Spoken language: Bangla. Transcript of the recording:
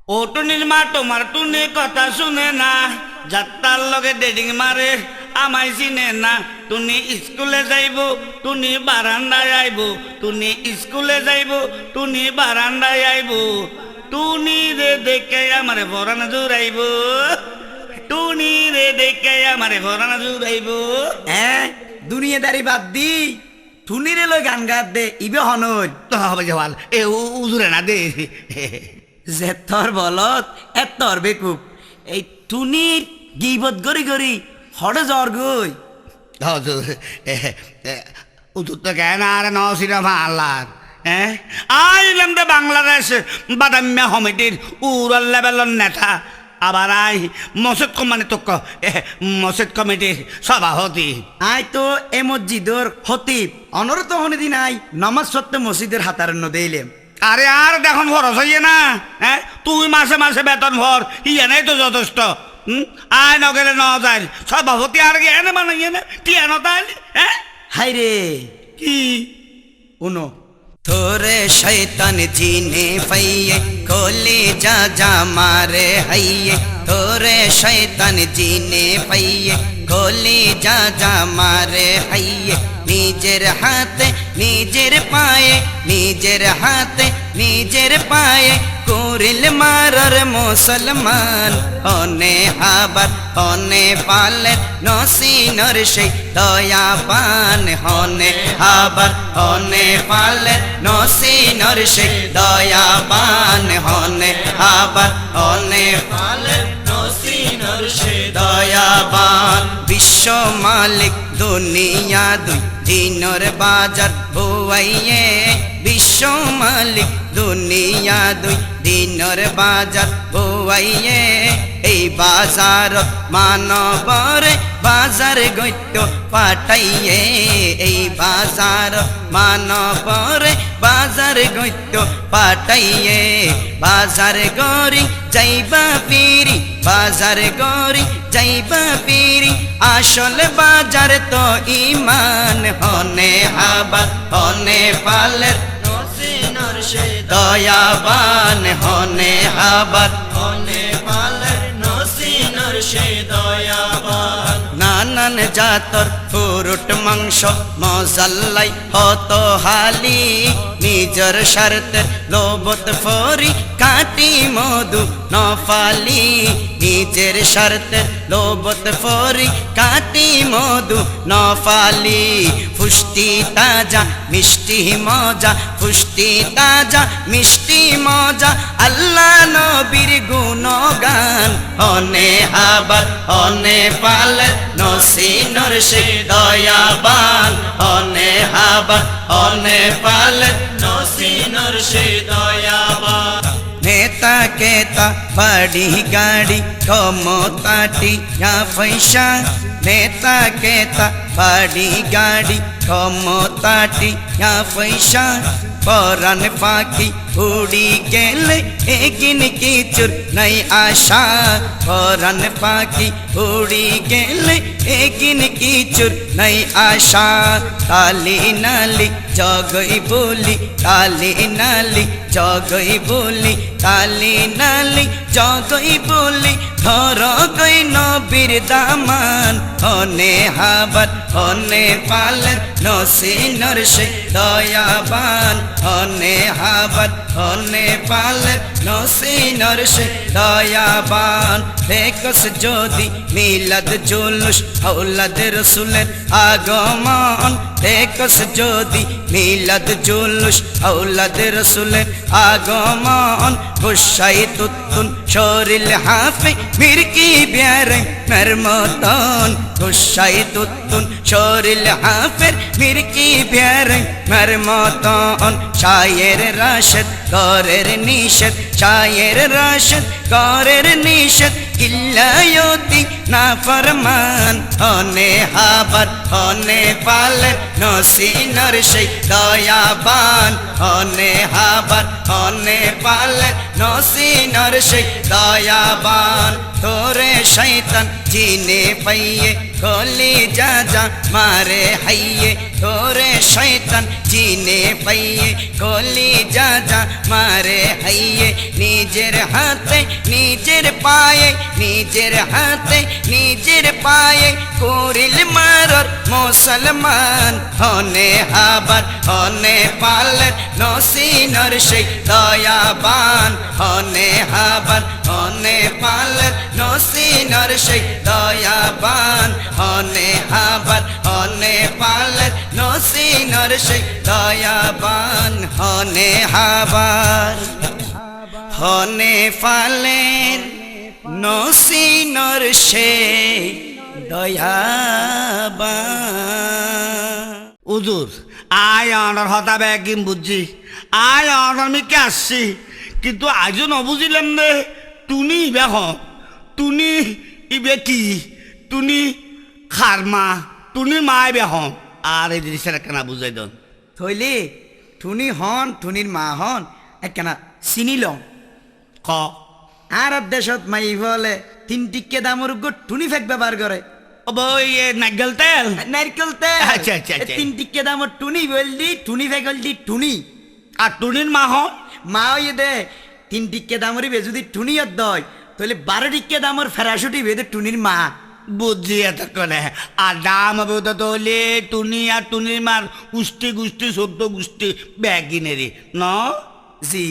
ও টুনির মা তোমার টুনি কথা শুনে না, যাত্রার লগে ডেডিং মারে আমায় চিনে না। টুনি স্কুলে যাইব, টুনি বারান্দায় আইব, টুনি স্কুলে যাইব, টুনি বারান্দায় আইব। টুনি রে দেখে আমারে ভরানা জুড়াইব, টুনি রে দেখে আমারে ভরানা জুড়াইব। হ্যাঁ, দুনিয়াদারি বাদ দি, টুনিরে লই গান গাত দে ইবে হনই। তো হবে জওয়াল এ উজুরে না দে। যে তোর বলত এ তোর বেকুব, এই টুনির গিবত গরি গরি হড়ে জ্বর গই। হুজুর উজুর তো কেন আর নসিরা ভাল্লার। হ্যাঁ, আইলাম তো বাংলাদেশ বাদামিয়া কমিটির উড়াল লেভেলের নেতা, আবার আই মসজিদ কমানি তো মসজিদ কমিটির সভাপতি। আই তো এ মসজিদর হতিব, অনরত হনে দিন আই নমাজ সত্য মসজিদের হাতারণ্য দেইলেম। আরে আর দেখুন খরচ হইয়ে না। হ্যাঁ, তুই মাসে মাসে বেতন ভর, ইয়ে নাই তো যথেষ্ট। আয় ন গেলে ন যায়, সভাপতি আর গিয়ে না মানে ইয়ে না টিয়া ন তাইলে। হ্যাঁ হাই রে কি উনো তোরে শৈতান জিনে পাইয়ে কোলে যা যা মারে হাইয়ে, তোরে শৈতান জিনে পাইয়ে কোলে যা যা মারে হাইয়ে। নিজের হাতে নিজের পায়ে, নিজের হাতে নিজের পায়ে করিল মারার মুসলমান। অনে আবার অনে পালেন নসিনর সেই দয়াবান, হনে আবার অনে পালেন নসিনর সেই দয়াবান, হনে আবার অনে পালেন নসিনর সেই দয়াবান। বিশ্ব মালিক দুনিয়া দুই দিনর বাজার বুয়াইয়ে, বিশ্ব মালিক দুনিয়া দুই দিনর বাজার বুয়াইয়ে। এই বাজার মানবরে বাজার গৈত্য পাঠাইয়ে, এই বাজার মানবরে বাজার গৈত্য পাঠাইয়ে। বাজার গরি যাইবা পিরি, বাজার গরি যাইবা পিরি, আসল বাজার তো ইমান। হনে আবার হনে পালের নসিনর সেই দয়াবান, হনে আবার হনে পালের নসিনর সেই দয়াবান। নানান জাতর ফুরুট মাংস মজাল্লাই হত হালি, নিজের স্বার্থের লোভত ফরি কাটি মধু নফালি, নিজের স্বার্থের লোভত ফরি কাটি মধু নফালি। ফুষ্টি তাজা মিষ্টি মজা, ফুষ্টি তাজা মিষ্টি মজা, আল্লাহ নবীর গুণগান। অনে আবার অনে পালে নসিনর সে দয়াবান, অনে আবার অনে পালে নসিনর সে দয়াবান। নেতা কেতা বাড়ি গাড়ি ক্ষমতাটি পয়সা, নেতা কেতা বাড়ি গাড়ি ক্ষমতাটি পয়সা। পরান পাখি উড়ি গেলে এগিন কিছুর নাই আশা, পরান পাখি উড়ি গেলে এগিন কিছুর নাই আশা। তালি নালি জগই বলি, তালি নালি জগই বলি, তালি নালি জগই বলি, ধর গই নবীর দামান। হনে হাবার হনে পালেন নসিনর সে দয়াবান, হনে হাবার হনে পালেন নসিনর সে দয়াবান। দেখস যদি মিলাদ জুলুস আওলাদ রসুলের আগমন, দেখস যদি মিলাদ জুলুস আওলাদ রসুলের আগমন। গুসাই তুতুন শরীল হাফে মিরকি বিয়ারে মেরমতন, গুসাই তুতুন শরীল হাফের মিরকি বিয়ারে মেরমতন। শায়ের রাশেদ করের নিষেধ, শায়ের রাশেদ করের নিষেধ কিল্লায়তি না ফরমান হনে হাবার হনে পালে নসিনর সেই দয়াবান হনে হাবার হনে পালে নসিনর সেই দয়াবান তোরে শৈতান জিনে পাইয়ে কলি যা যা মারে হাইয়ে তোরে শৈতান জিনে পাইয়ে কলি যা যা মারে হাইয়ে নিজের হাতে নিজের পায়ে নিজের হাতে নিজের পায়ে করিল মারর মুসলমান হনে হাবার হনে পালের নসিনর সেই দয়াবান হনে হাবার হনে পালের নসিনর সেই দয়াবান হনে হাবার হনে পালের নসিনর সেই দয়াবান হনে হাবার হনে ফালের নসিনর সেই দয়াবান উজুর আয় অনার হতা ব্যাগিম বুঝছি আয় অনার মিকে আসছি কিন্তু আজও নবুঝিলাম রে তুনি ইবে হ তুনি ইবে কি তুনি খারমা তুনি মা ইবে হ আর এই জিনিসটা কেনা বুঝাই দন থইলে টুনি হন টুনির মা হন একখানা চিনিল ক আর দেশত মাই বলে 3 টিকে দামর গো টুনি ফেক ব্যবহার করে ও বই এ নারকেল তেল নারকেল তেল আচ্ছা, আচ্ছা, আচ্ছা। 3 টিকে দামর টুনি বলদি টুনি ফেকলদি টুনি আর তুনির মা হন মা ওই দে 3 টিকে দামরি বে যদি টুনিয়ত দয় তাহলে 12 টিকে দামর ফেরাশুটি বেদে টুনির মা বুঝছি এত করে আর দাম হবে তো তোলে টুনি আর টুনির মার উষ্টি গুষ্টি সদ্য গুষ্টি ব্যাগিনেরি ন জি